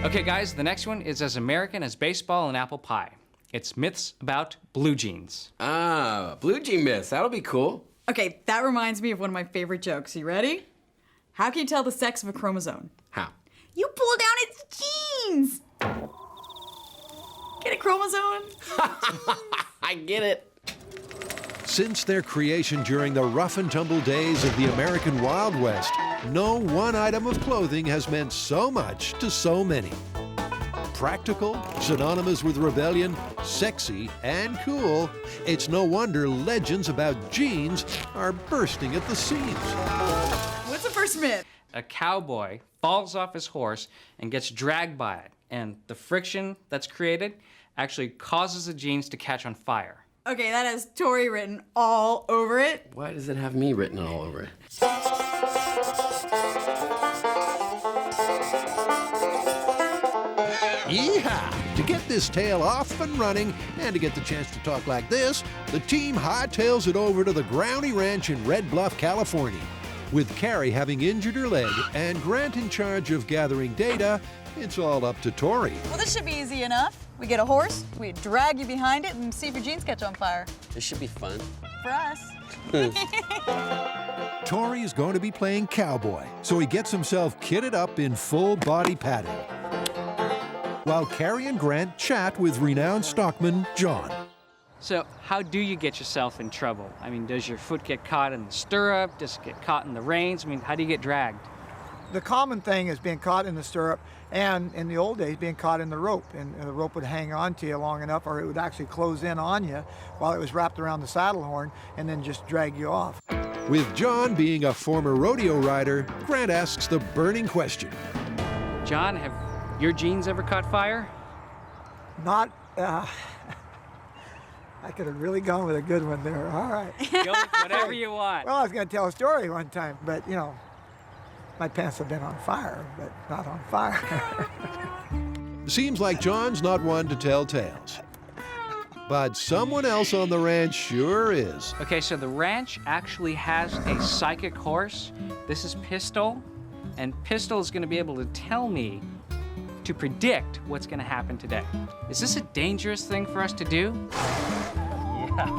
Okay, guys, the next one is as American as baseball and apple pie. It's myths about blue jeans. Ah, blue jean myths. That'll be cool. Okay, that reminds me of one of my favorite jokes. You ready? How can you tell the sex of a chromosome? How? You pull down its jeans! Get a chromosome? I get it. Since their creation during the rough and tumble days of the American Wild West, no one item of clothing has meant so much to so many. Practical, synonymous with rebellion, sexy, and cool, it's no wonder legends about jeans are bursting at the seams. What's the first myth? A cowboy falls off his horse and gets dragged by it, and the friction that's created actually causes the jeans to catch on fire. Okay, that has Tory written all over it. Why does it have me written all over it? Yeehaw! To get this tale off and running, and to get the chance to talk like this, the team hightails it over to the Groundy Ranch in Red Bluff, California. With Carrie having injured her leg and Grant in charge of gathering data, it's all up to Tory. Well, this should be easy enough. We get a horse, we drag you behind it, and see if your jeans catch on fire. This should be fun. For us. Tory is going to be playing cowboy, so he gets himself kitted up in full body padding, while Carrie and Grant chat with renowned stockman John. So how do you get yourself in trouble? I mean, does your foot get caught in the stirrup? Does it get caught in the reins? I mean, how do you get dragged? The common thing is being caught in the stirrup, and in the old days, being caught in the rope. And the rope would hang on to you long enough, or it would actually close in on you while it was wrapped around the saddle horn and then just drag you off. With John being a former rodeo rider, Grant asks the burning question. John, have your jeans ever caught fire? Not, I could have really gone with a good one there. All right. Go with whatever you want. Well, I was going to tell a story one time, but, you know, my pants have been on fire, but not on fire. Seems like John's not one to tell tales. But someone else on the ranch sure is. Okay, so the ranch actually has a psychic horse. This is Pistol, and Pistol is going to be able to tell me to predict what's going to happen today. Is this a dangerous thing for us to do? Yeah.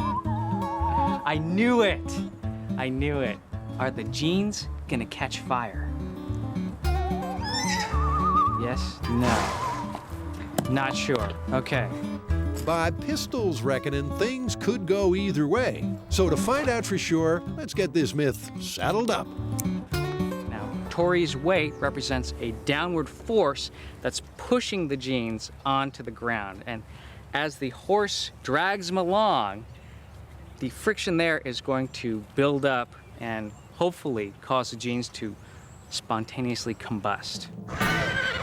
I knew it. I knew it. Are the jeans going to catch fire? Yes? No. Not sure. Okay. By Pistol's reckoning, things could go either way. So to find out for sure, let's get this myth saddled up. Now, Tory's weight represents a downward force that's pushing the jeans onto the ground. And as the horse drags him along, the friction there is going to build up and hopefully cause the jeans to spontaneously combust.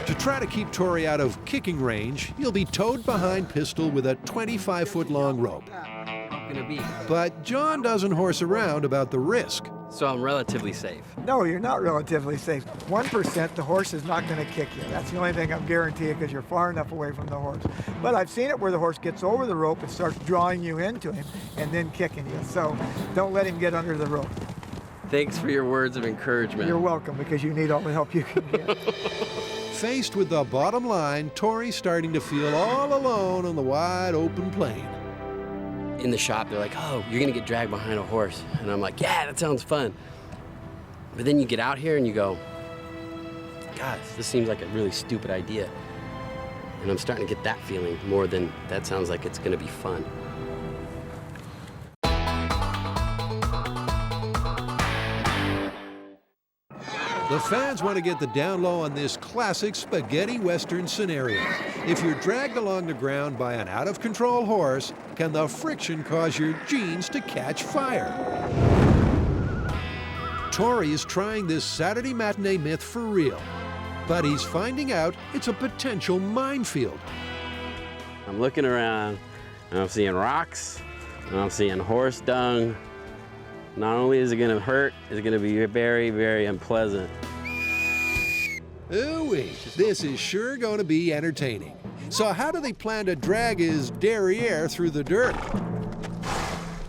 To try to keep Tory out of kicking range, he'll be towed behind Pistol with a 25-foot-long rope. Gonna be. But John doesn't horse around about the risk. So I'm relatively safe. No, you're not relatively safe. 1%, the horse is not going to kick you. That's the only thing I'm guaranteeing because you're far enough away from the horse. But I've seen it where the horse gets over the rope and starts drawing you into him and then kicking you. So don't let him get under the rope. Thanks for your words of encouragement. You're welcome, because you need all the help you can get. Faced with the bottom line, Tory's starting to feel all alone on the wide open plain. In the shop, they're like, oh, you're gonna get dragged behind a horse. And I'm like, yeah, that sounds fun. But then you get out here and you go, God, this seems like a really stupid idea. And I'm starting to get that feeling more than that sounds like it's gonna be fun. The fans want to get the down low on this classic spaghetti western scenario. If you're dragged along the ground by an out-of-control horse, can the friction cause your jeans to catch fire? Tory is trying this Saturday matinee myth for real, but he's finding out it's a potential minefield. I'm looking around, and I'm seeing rocks, and I'm seeing horse dung. Not only is it gonna hurt, it's gonna be very, very unpleasant. Ooh-wee, this is sure going to be entertaining. So how do they plan to drag his derriere through the dirt?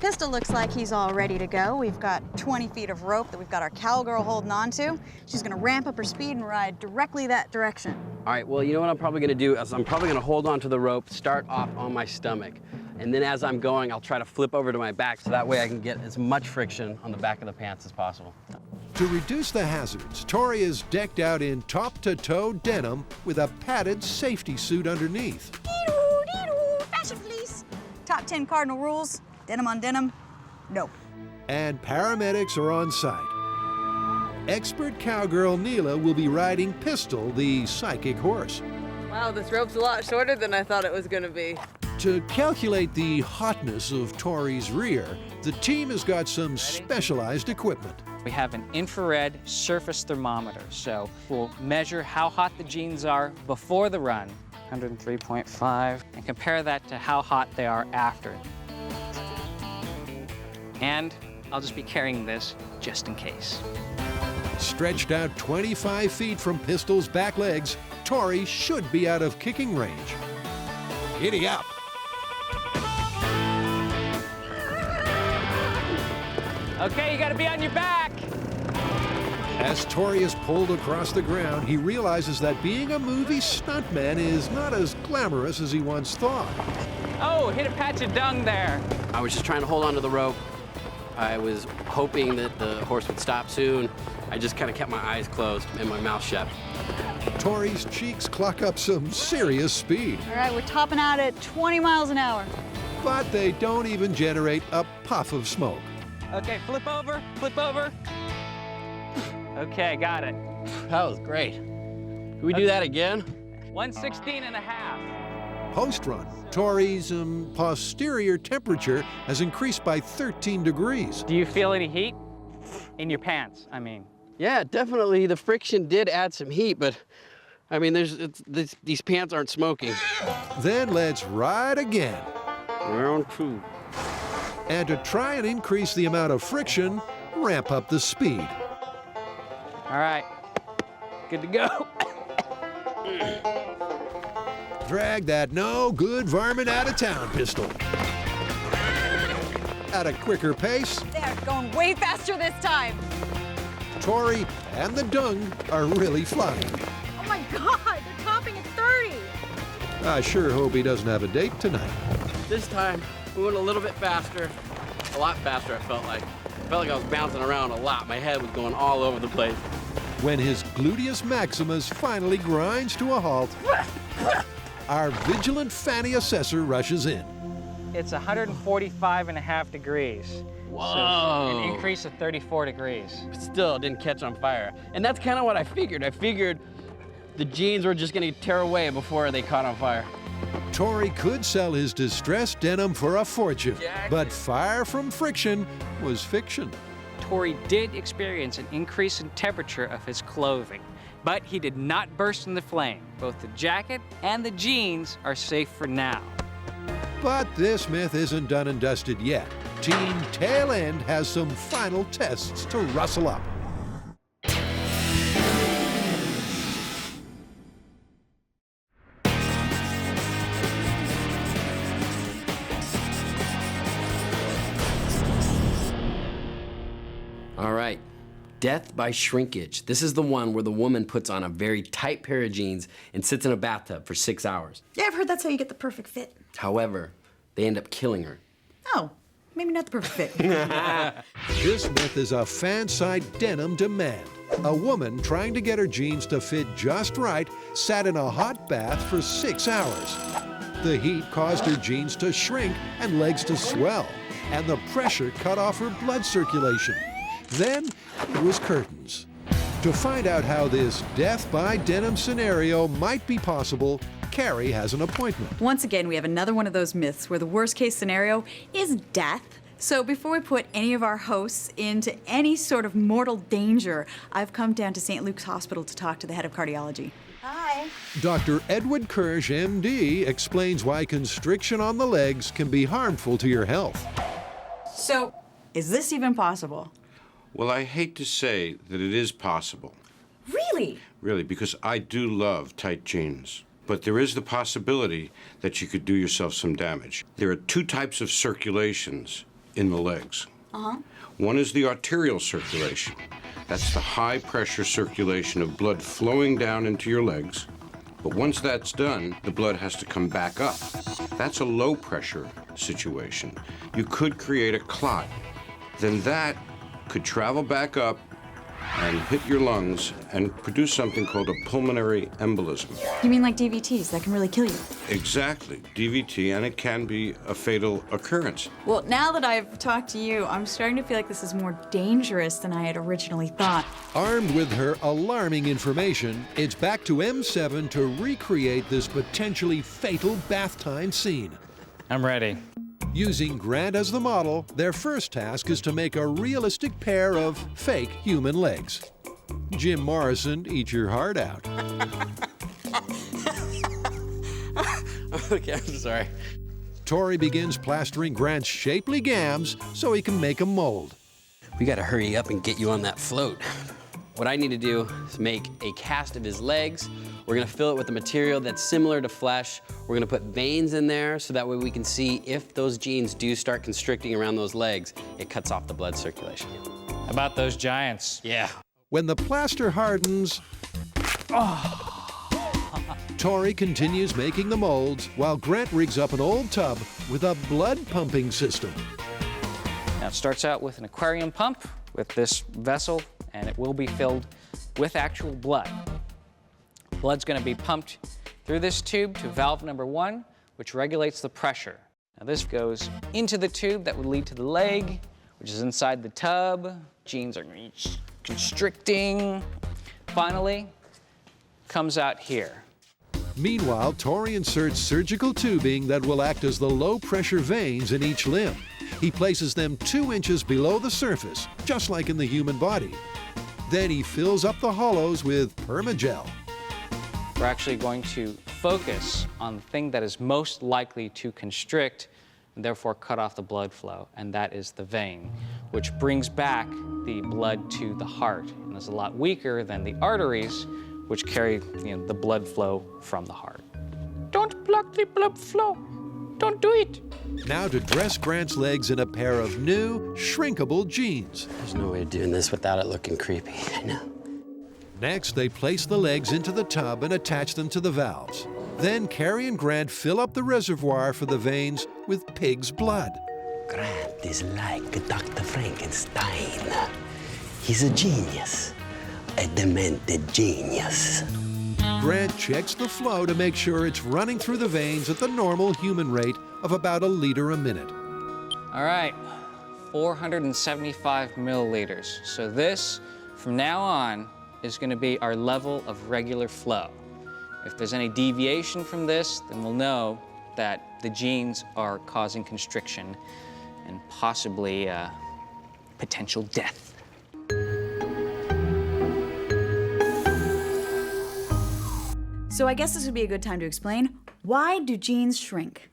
Pistol looks like he's all ready to go. We've got 20 feet of rope that we've got our cowgirl holding on to. She's gonna ramp up her speed and ride directly that direction. All right, well, you know what I'm probably gonna do is I'm probably gonna hold on to the rope, start off on my stomach. And then as I'm going, I'll try to flip over to my back so that way I can get as much friction on the back of the pants as possible. To reduce the hazards, Tory is decked out in top-to-toe denim with a padded safety suit underneath. Fashion police. Top 10 cardinal rules, denim on denim, no. And paramedics are on site. Expert cowgirl Neela will be riding Pistol, the psychic horse. Wow, this rope's a lot shorter than I thought it was gonna be. To calculate the hotness of Tory's rear, the team has got some specialized equipment. We have an infrared surface thermometer, so we'll measure how hot the jeans are before the run, 103.5, and compare that to how hot they are after. And I'll just be carrying this just in case. Stretched out 25 feet from Pistol's back legs, Tory should be out of kicking range. Giddy up! Okay, you gotta be on your back. As Tory is pulled across the ground, he realizes that being a movie stuntman is not as glamorous as he once thought. Oh, hit a patch of dung there. I was just trying to hold on to the rope. I was hoping that the horse would stop soon. I just kind of kept my eyes closed and my mouth shut. Tory's cheeks clock up some serious speed, All right, we're topping out at 20 miles an hour. but they don't even generate a puff of smoke. Okay, flip over, flip over. Okay, got it. That was great. Can we do that again? 116 and a half. Post-run, Tory's posterior temperature has increased by 13 degrees. Do you feel any heat? In your pants, I mean. Yeah, definitely. The friction did add some heat, but I mean, these pants aren't smoking. Then let's ride again. Round two. And to try and increase the amount of friction, ramp up the speed. All right, good to go. Drag that no good varmint out of town, Pistol. At a quicker pace, They're going way faster this time. Tory and the dung are really flying. Oh my God, they're topping at 30. I sure hope he doesn't have a date tonight. This time, we went a little bit faster. A lot faster, I felt like. I felt like I was bouncing around a lot. My head was going all over the place. When his gluteus maximus finally grinds to a halt, our vigilant fanny assessor rushes in. It's 145.5 degrees. Whoa. So an increase of 34 degrees. Still didn't catch on fire. And that's kind of what I figured. I figured the jeans were just going to tear away before they caught on fire. Tory could sell his distressed denim for a fortune, but fire from friction was fiction. Tory did experience an increase in temperature of his clothing, but he did not burst into flame. Both the jacket and the jeans are safe for now. But this myth isn't done and dusted yet. Team Tail End has some final tests to rustle up. All right, death by shrinkage. This is the one where the woman puts on a very tight pair of jeans and sits in a bathtub for 6 hours. Yeah, I've heard that's how you get the perfect fit. However, they end up killing her. Oh, maybe not the perfect fit. This myth is a fan-side denim demand. A woman trying to get her jeans to fit just right sat in a hot bath for 6 hours. The heat caused her jeans to shrink and legs to swell, and the pressure cut off her blood circulation. Then it was curtains. To find out how this death by denim scenario might be possible, Carrie has an appointment. Once again, we have another one of those myths where the worst case scenario is death. So before we put any of our hosts into any sort of mortal danger, I've come down to St. Luke's Hospital to talk to the head of cardiology. Hi. Dr. Edward Kirsch, MD, explains why constriction on the legs can be harmful to your health. So, is this even possible? Well, I hate to say that it is possible. Really? Really, because I do love tight jeans. But there is the possibility that you could do yourself some damage. There are two types of circulations in the legs. One is the arterial circulation. That's the high-pressure circulation of blood flowing down into your legs. But once that's done, the blood has to come back up. That's a low-pressure situation. You could create a clot. Then that could travel back up and hit your lungs and produce something called a pulmonary embolism. You mean like DVTs that can really kill you? Exactly, DVT, and it can be a fatal occurrence. Well, now that I've talked to you, I'm starting to feel like this is more dangerous than I had originally thought. Armed with her alarming information, it's back to M7 to recreate this potentially fatal bath time scene. I'm ready. Using Grant as the model, their first task is to make a realistic pair of fake human legs. Jim Morrison, eat your heart out. Okay, I'm sorry. Tory begins plastering Grant's shapely gams so he can make a mold. We gotta hurry up and get you on that float. What I need to do is make a cast of his legs. We're gonna fill it with a material that's similar to flesh. We're gonna put veins in there so that way we can see if those jeans do start constricting around those legs, it cuts off the blood circulation. How about those giants? Yeah. When the plaster hardens, Tory continues making the molds while Grant rigs up an old tub with a blood pumping system. Now it starts out with an aquarium pump with this vessel, and it will be filled with actual blood. Blood's going to be pumped through this tube to valve number 1, which regulates the pressure. Now this goes into the tube that would lead to the leg, which is inside the tub. Jeans are constricting. Finally, comes out here. Meanwhile, Tory inserts surgical tubing that will act as the low-pressure veins in each limb. He places them 2 inches below the surface, just like in the human body. Then he fills up the hollows with permagel. We're actually going to focus on the thing that is most likely to constrict and therefore cut off the blood flow, and that is the vein, which brings back the blood to the heart and is a lot weaker than the arteries, which carry the blood flow from the heart. Don't block the blood flow. Don't do it. Now to dress Grant's legs in a pair of new, shrinkable jeans. There's no way of doing this without it looking creepy. I know. Next, they place the legs into the tub and attach them to the valves. Then Carrie and Grant fill up the reservoir for the veins with pig's blood. Grant is like Dr. Frankenstein. He's a genius, a demented genius. Grant checks the flow to make sure it's running through the veins at the normal human rate of about 1 liter a minute. All right, 475 milliliters. So this, from now on, is going to be our level of regular flow. If there's any deviation from this, then we'll know that the jeans are causing constriction and possibly potential death. So I guess this would be a good time to explain, why do jeans shrink?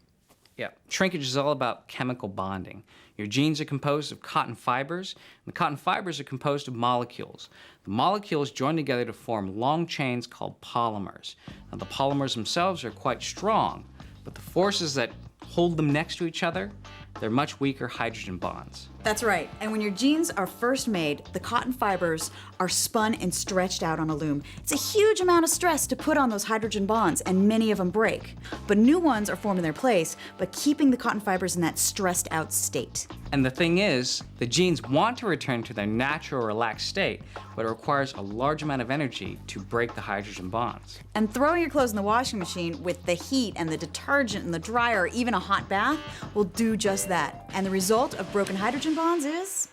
Yeah, shrinkage is all about chemical bonding. Your jeans are composed of cotton fibers, and the cotton fibers are composed of molecules. The molecules join together to form long chains called polymers. Now, the polymers themselves are quite strong, but the forces that hold them next to each other, they're much weaker hydrogen bonds. That's right, and when your jeans are first made, the cotton fibers are spun and stretched out on a loom. It's a huge amount of stress to put on those hydrogen bonds, and many of them break. But new ones are formed in their place, but keeping the cotton fibers in that stressed out state. And the thing is, the jeans want to return to their natural relaxed state, but it requires a large amount of energy to break the hydrogen bonds. And throwing your clothes in the washing machine with the heat and the detergent and the dryer, or even a hot bath, will do just that. And the result of broken hydrogen bonds is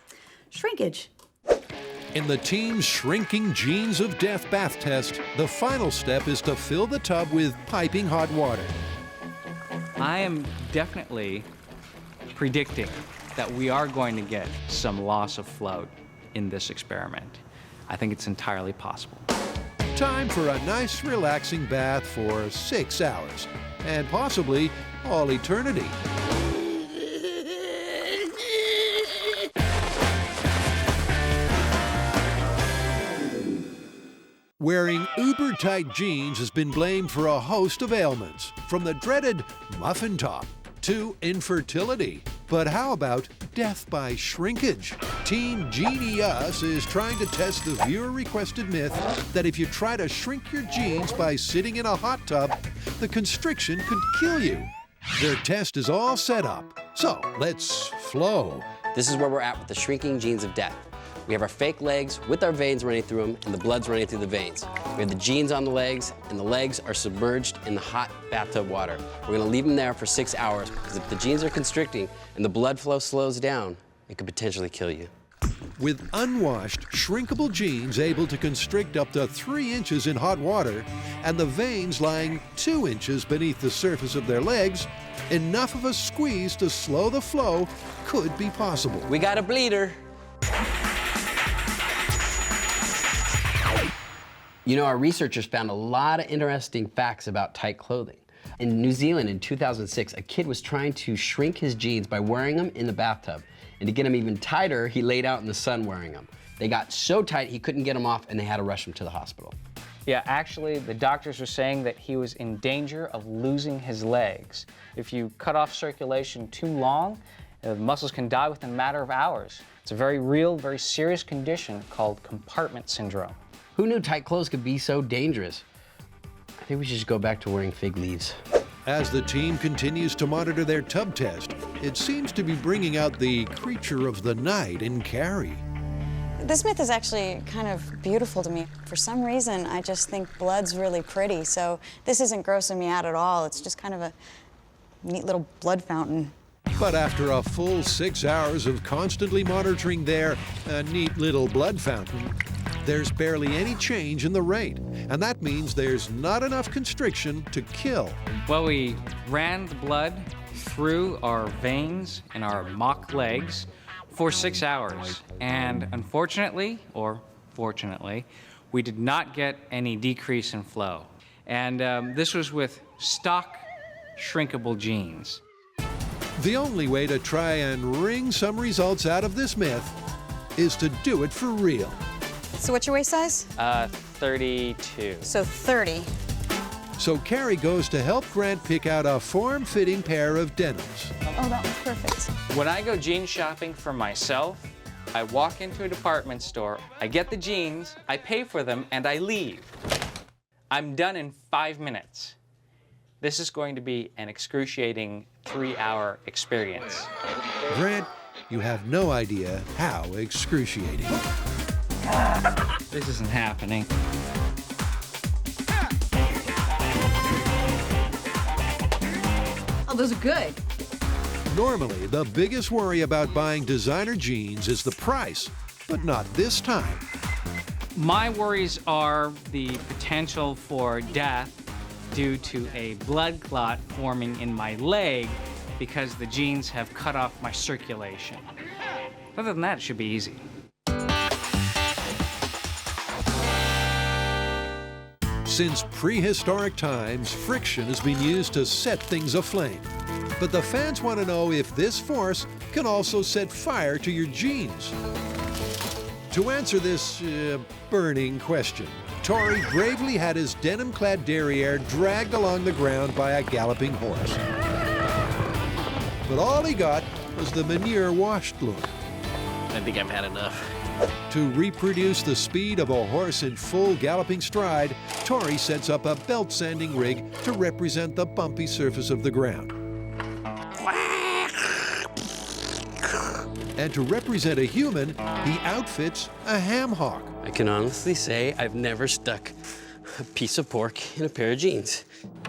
shrinkage. In the team's shrinking jeans of death bath test, the final step is to fill the tub with piping hot water. I am definitely predicting that we are going to get some loss of flow in this experiment. I think it's entirely possible. Time for a nice, relaxing bath for 6 hours, and possibly all eternity. Wearing uber-tight jeans has been blamed for a host of ailments, from the dreaded muffin top to infertility. But how about death by shrinkage? Team Genius is trying to test the viewer-requested myth that if you try to shrink your jeans by sitting in a hot tub, the constriction could kill you. Their test is all set up, so let's flow. This is where we're at with the shrinking jeans of death. We have our fake legs with our veins running through them and the blood's running through the veins. We have the jeans on the legs and the legs are submerged in the hot bathtub water. We're gonna leave them there for 6 hours because if the jeans are constricting and the blood flow slows down, it could potentially kill you. With unwashed, shrinkable jeans able to constrict up to 3 inches in hot water and the veins lying 2 inches beneath the surface of their legs, enough of a squeeze to slow the flow could be possible. We got a bleeder. You know, our researchers found a lot of interesting facts about tight clothing. In New Zealand in 2006, a kid was trying to shrink his jeans by wearing them in the bathtub. And to get them even tighter, he laid out in the sun wearing them. They got so tight he couldn't get them off and they had to rush him to the hospital. Yeah, actually, the doctors were saying that he was in danger of losing his legs. If you cut off circulation too long, the muscles can die within a matter of hours. It's a very real, very serious condition called compartment syndrome. Who knew tight clothes could be so dangerous? I think we should just go back to wearing fig leaves. As the team continues to monitor their tub test, it seems to be bringing out the creature of the night in Carrie. This myth is actually kind of beautiful to me. For some reason, I just think blood's really pretty, so this isn't grossing me out at all. It's just kind of a neat little blood fountain. But after a full 6 hours of constantly monitoring their neat little blood fountain, there's barely any change in the rate, and that means there's not enough constriction to kill. Well, we ran the blood through our veins in our mock legs for 6 hours, and unfortunately, or fortunately, we did not get any decrease in flow. And this was with stock shrinkable jeans. The only way to try and wring some results out of this myth is to do it for real. So what's your waist size? 32. So 30. So Carrie goes to help Grant pick out a form-fitting pair of denims. Oh, that was perfect. When I go jean shopping for myself, I walk into a department store, I get the jeans, I pay for them, and I leave. I'm done in 5 minutes. This is going to be an excruciating 3-hour experience. Grant, you have no idea how excruciating. This isn't happening. Oh, those are good. Normally, the biggest worry about buying designer jeans is the price, but not this time. My worries are the potential for death due to a blood clot forming in my leg because the jeans have cut off my circulation. Other than that, it should be easy. Since prehistoric times, friction has been used to set things aflame. But the fans want to know if this force can also set fire to your jeans. To answer this burning question, Tory bravely had his denim-clad derriere dragged along the ground by a galloping horse. But all he got was the manure-washed look. I think I've had enough. To reproduce the speed of a horse in full galloping stride, Tory sets up a belt sanding rig to represent the bumpy surface of the ground. And to represent a human, he outfits a ham hock. I can honestly say I've never stuck a piece of pork in a pair of jeans.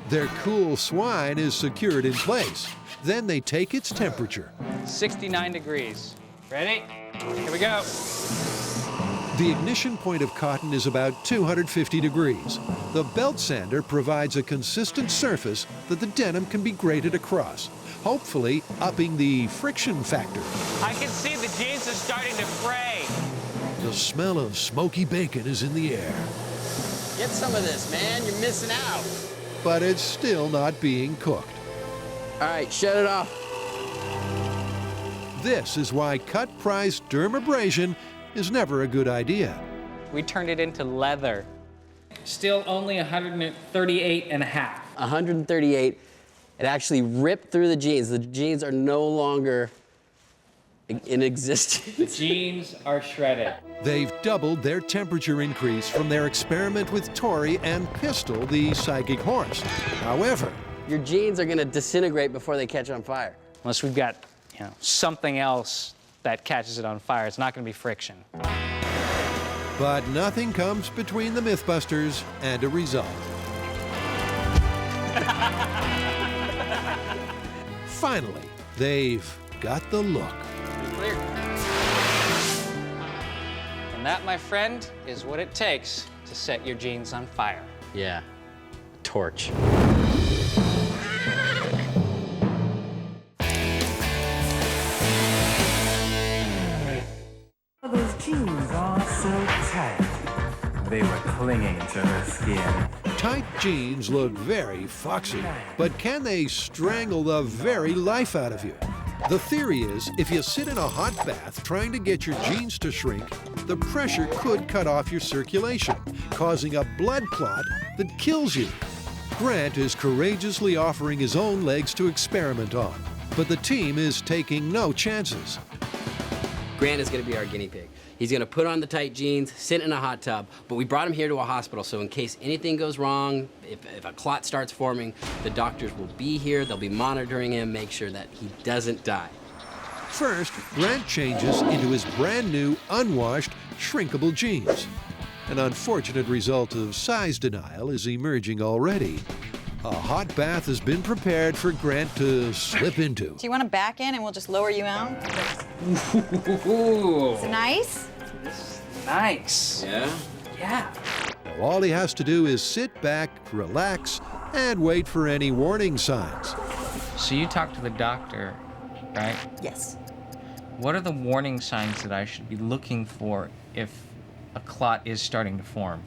Their cool swine is secured in place. Then they take its temperature. 69 degrees. Ready? Here we go. The ignition point of cotton is about 250 degrees. The belt sander provides a consistent surface that the denim can be grated across, hopefully upping the friction factor. I can see the jeans are starting to fray. The smell of smoky bacon is in the air. Get some of this, man. You're missing out. But it's still not being cooked. All right, shut it off. This is why cut-price dermabrasion is never a good idea. We turned it into leather. Still only 138 and a half. 138. It actually ripped through the jeans. The jeans are no longer in existence. The jeans are shredded. They've doubled their temperature increase from their experiment with Tory and Pistol, the psychic horse. However, Your jeans are gonna disintegrate before they catch on fire. Unless we've got, something else that catches it on fire. It's not going to be friction. but nothing comes between the MythBusters and a result. Finally, they've got the look. Clear. And that, my friend, is what it takes to set your jeans on fire. Yeah, torch. Those jeans are so tight. They were clinging to her skin. Tight jeans look very foxy, but can they strangle the very life out of you? The theory is, if you sit in a hot bath trying to get your jeans to shrink, the pressure could cut off your circulation, causing a blood clot that kills you. Grant is courageously offering his own legs to experiment on, but the team is taking no chances. Grant is gonna be our guinea pig. He's gonna put on the tight jeans, sit in a hot tub, but we brought him here to a hospital, so in case anything goes wrong, if a clot starts forming, the doctors will be here, they'll be monitoring him, make sure that he doesn't die. First, Grant changes into his brand new, unwashed, shrinkable jeans. An unfortunate result of size denial is emerging already. A hot bath has been prepared for Grant to slip into. Do you want to back in and we'll just lower you out? Ooh. Is it nice? Nice. Yeah? Yeah. Now, all he has to do is sit back, relax, and wait for any warning signs. So you talked to the doctor, right? Yes. What are the warning signs that I should be looking for if a clot is starting to form?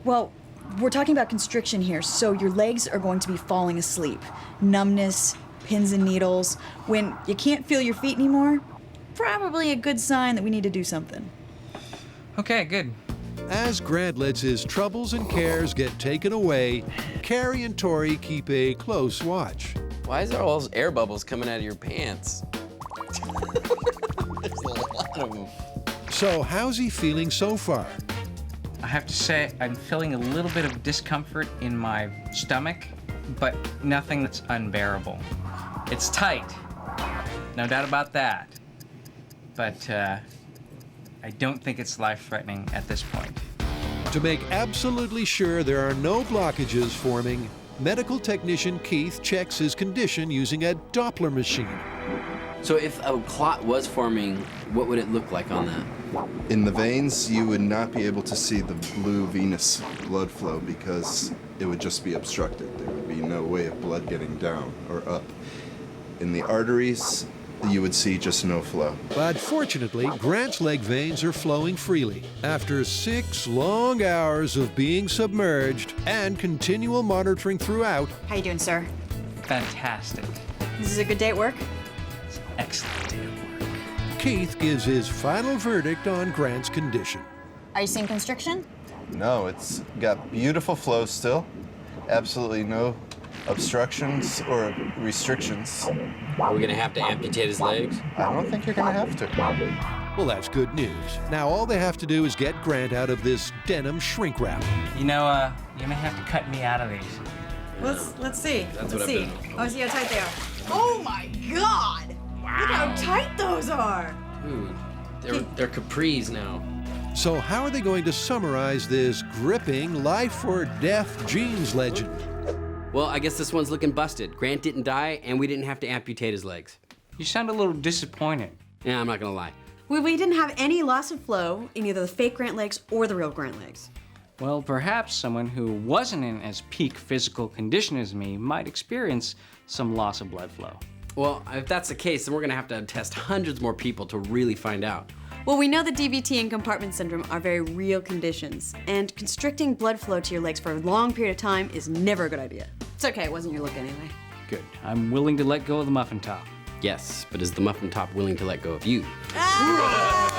Well, we're talking about constriction here, so your legs are going to be falling asleep. Numbness, pins and needles. When you can't feel your feet anymore, probably a good sign that we need to do something. Okay, good. As Grant lets his troubles and cares get taken away, Carrie and Tory keep a close watch. Why is there all those air bubbles coming out of your pants? There's a lot of them. So how's he feeling so far? I have to say, I'm feeling a little bit of discomfort in my stomach, but nothing that's unbearable. It's tight, no doubt about that. But I don't think it's life-threatening at this point. To make absolutely sure there are no blockages forming, medical technician Keith checks his condition using a Doppler machine. So if a clot was forming, what would it look like on that? In the veins, you would not be able to see the blue venous blood flow because it would just be obstructed. There would be no way of blood getting down or up. In the arteries, you would see just no flow. But fortunately, Grant's leg veins are flowing freely after 6 long hours of being submerged and continual monitoring throughout. How you doing, sir? Fantastic. This is a good day at work? It's an excellent day of work. Keith gives his final verdict on Grant's condition. Are you seeing constriction? No, it's got beautiful flow still. Absolutely no obstructions or restrictions. Are we gonna have to amputate his legs? I don't think you're gonna have to. Well, that's good news. Now all they have to do is get Grant out of this denim shrink wrap. You may have to cut me out of these. Let's see. That's Let's what I've see. been- Oh, see how tight they are. Oh my God! Wow. Look how tight those are. Dude, they're capris now. So how are they going to summarize this gripping life or death jeans legend? Well, I guess this one's looking busted. Grant didn't die, and we didn't have to amputate his legs. You sound a little disappointed. Yeah, I'm not gonna lie. We didn't have any loss of flow in either the fake Grant legs or the real Grant legs. Well, perhaps someone who wasn't in as peak physical condition as me might experience some loss of blood flow. Well, if that's the case, then we're gonna have to test hundreds more people to really find out. Well, we know that DVT and compartment syndrome are very real conditions, and constricting blood flow to your legs for a long period of time is never a good idea. It's okay, it wasn't your look anyway. Good. I'm willing to let go of the muffin top. Yes, but is the muffin top willing to let go of you? Ah!